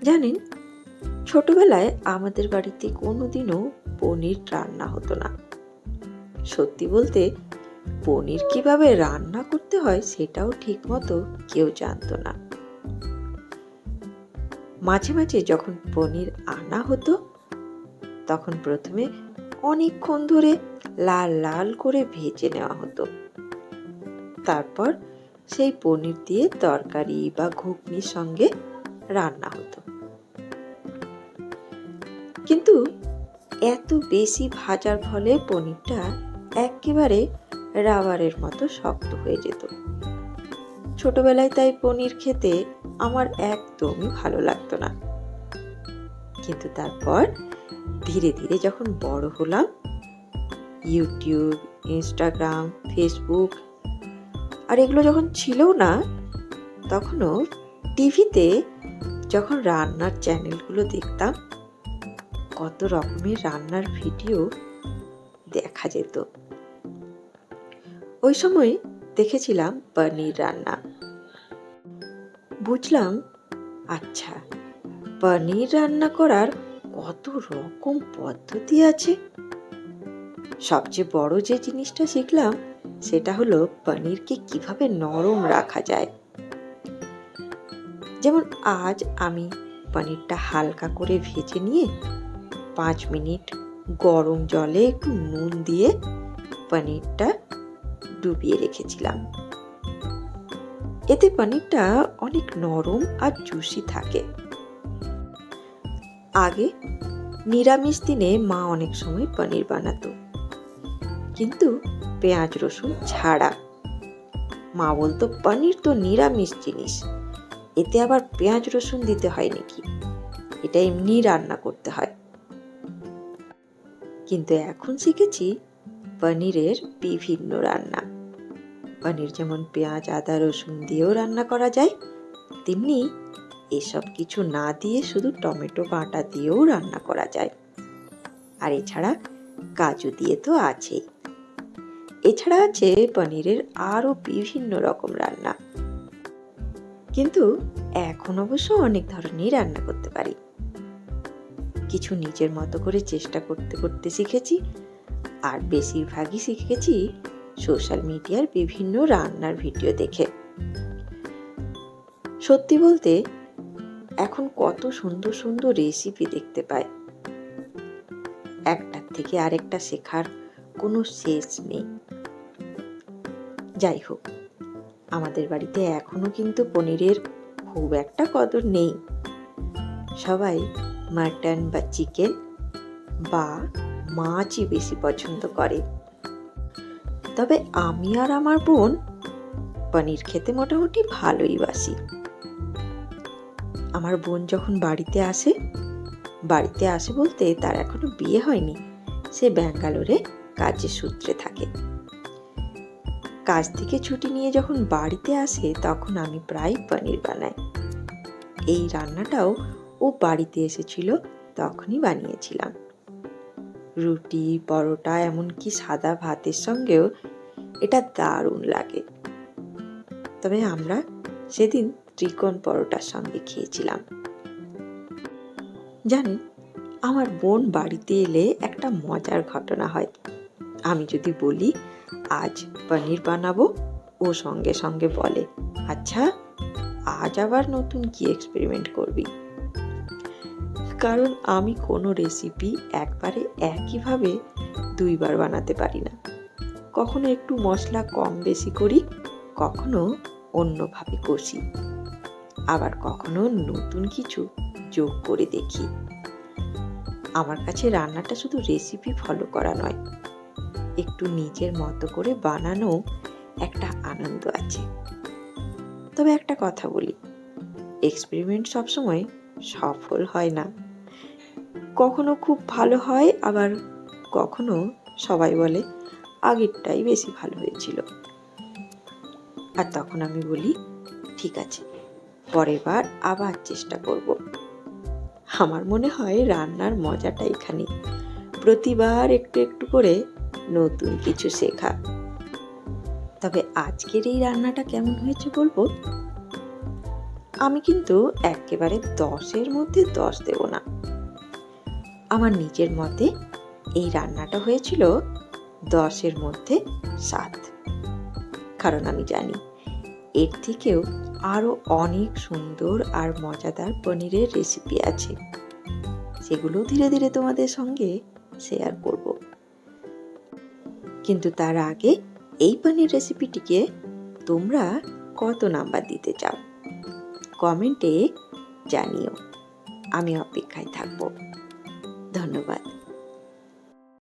জানেন, ছোটবেলায় আমাদের বাড়িতে কোনোদিনও পনির রান্না হতো না। সত্যি বলতে পনির কিভাবে রান্না করতে হয় সেটাও ঠিক মতো কেউ জানতো না। মাঝে মাঝে যখন পনির আনা হতো তখন প্রথমে অনেকক্ষণ ধরে লাল লাল করে ভেজে নেওয়া হতো। তারপর সেই পনির দিয়ে তরকারি বা ঘুগনির সঙ্গে রান্না হতো। কিন্তু এত বেশি ভাজার ফলে পনিরটা একেবারে রাবারের মতো শক্ত হয়ে যেত। ছোটবেলায় তাই পনির খেতে আমার একদমই ভালো লাগতো না। কিন্তু তারপর ধীরে ধীরে যখন বড় হলাম, ইউটিউব, ইনস্টাগ্রাম, ফেসবুক আর এগুলো যখন ছিল না, তখনও টিভিতে যখন রান্নার চ্যানেলগুলো দেখতাম, কত রকমের রান্নার ভিডিও দেখা যেত। ওই সময় দেখেছিলাম পনির রান্না। বুঝলাম, আচ্ছা, পনির রান্না করার কত রকম পদ্ধতি আছে। সবচেয়ে বড় যে জিনিসটা শিখলাম সেটা হলো পনিরকে কিভাবে নরম রাখা যায়। যেমন আজ আমি পনিরটা হালকা করে ভেজে নিয়ে 5 মিনিট গরম জলে একটু নুন দিয়ে পনিরটা ডুবিয়ে রেখেছিলাম। এতে পনিরটা অনেক নরম আর জুসি থাকে। আগে নিরামিষ দিনে মা অনেক সময় পনির বানাতো, কিন্তু পেঁয়াজ রসুন ছাড়া। মা বলতো, পনির তো নিরামিষ জিনিস, এতে আবার পেঁয়াজ রসুন দিতে হয় নাকি, এটা এমনি রান্না করতে হয়। কিন্তু এখন শিখেছি পনিরের বিভিন্ন রান্না। পনির যেমন পেঁয়াজ আদা রসুন দিয়েও রান্না করা যায়, তেমনি এসব কিছু না দিয়ে শুধু টমেটো বাটা দিয়েও রান্না করা যায়। আর এছাড়া কাজু দিয়ে তো আছেই। এছাড়া আছে পনিরের আরো বিভিন্ন রকম রান্না। কিন্তু এখন অবশ্য অনেক ধরনের রান্না করতে পারি। কিছু নিজের মতো করে চেষ্টা করতে করতে শিখেছি, আর বেশিরভাগই শিখেছি সোশ্যাল মিডিয়ার বিভিন্ন রান্নার ভিডিও দেখে। সত্যি বলতে এখন কত সুন্দর সুন্দর রেসিপি দেখতে পাই, একটার থেকে আরেকটা শেখার কোনো শেষ নেই। যাই হোক, আমাদের বাড়িতে এখনো কিন্তু পনিরের খুব একটা কদর নেই। সবাই মাটন বা চিকেন বা মাছই বেশি পছন্দ করে। তবে আমি আর আমার বোন পনির খেতে মোটামুটি ভালোই বাসি। আমার বোন যখন বাড়িতে আসে বলতে তার এখনো বিয়ে হয়নি, সে ব্যাঙ্গালোরে কাজের সূত্রে থাকে। কাজ থেকে ছুটি নিয়ে যখন বাড়িতে আসে তখন আমি প্রায় পনির বানাই। এই রান্নাটাও ও বাড়িতে এসেছিল তখনই বানিয়েছিলাম। রুটি, পরোটা, এমনকি সাদা ভাতের সঙ্গেও এটা দারুণ লাগে। তবে আমরা সেদিন ত্রিকোণ পরোটার সঙ্গে খেয়েছিলাম। জানেন, আমার বোন বাড়িতে এলে একটা মজার ঘটনা হয়। আমি যদি বলি আজ পনির বানাবো, ও সঙ্গে সঙ্গে বলে, আচ্ছা, আজ আবার নতুন কি এক্সপেরিমেন্ট করবি? কারণ আমি কোনো রেসিপি একবারে একইভাবে 2 বার বানাতে পারি না। কখনো একটু মশলা কম বেশি করি, কখনো অন্যভাবে কষি, আবার কখনো নতুন কিছু যোগ করে দেখি। আমার কাছে রান্নাটা শুধু রেসিপি ফলো করা নয়, একটু নিজের মতো করে বানানো একটা আনন্দ আছে। তবে একটা কথা বলি, এক্সপেরিমেন্ট সবসময় সফল হয় না। কখনো খুব ভালো হয়, আবার কখনো সবাই বলে আগেরটাই বেশি ভালো হয়েছিল। আর তখন আমি বলি, ঠিক আছে, পরের বার আবার চেষ্টা করব। আমার মনে হয় রান্নার মজাটা এখানে, প্রতিবার একটু একটু করে নতুন কিছু শেখা। তবে আজকের এই রান্নাটা কেমন হয়েছে বলবো। আমি কিন্তু একেবারে 10-এর মধ্যে 10 দেব না। আমার নিজের মতে এই রান্নাটা হয়েছিল 10-এর মধ্যে 7। কারণ আমি জানি এর থেকেও আরো অনেক সুন্দর আর মজাদার পনিরের রেসিপি আছে, সেগুলো ধীরে ধীরে তোমাদের সঙ্গে শেয়ার করব। কিন্তু তার আগে এই পনির রেসিপিটিকে তোমরা কত নাম্বার দিতে চাও কমেন্টে জানিও। আমি অপেক্ষায় থাকবো। ধন্যবাদ।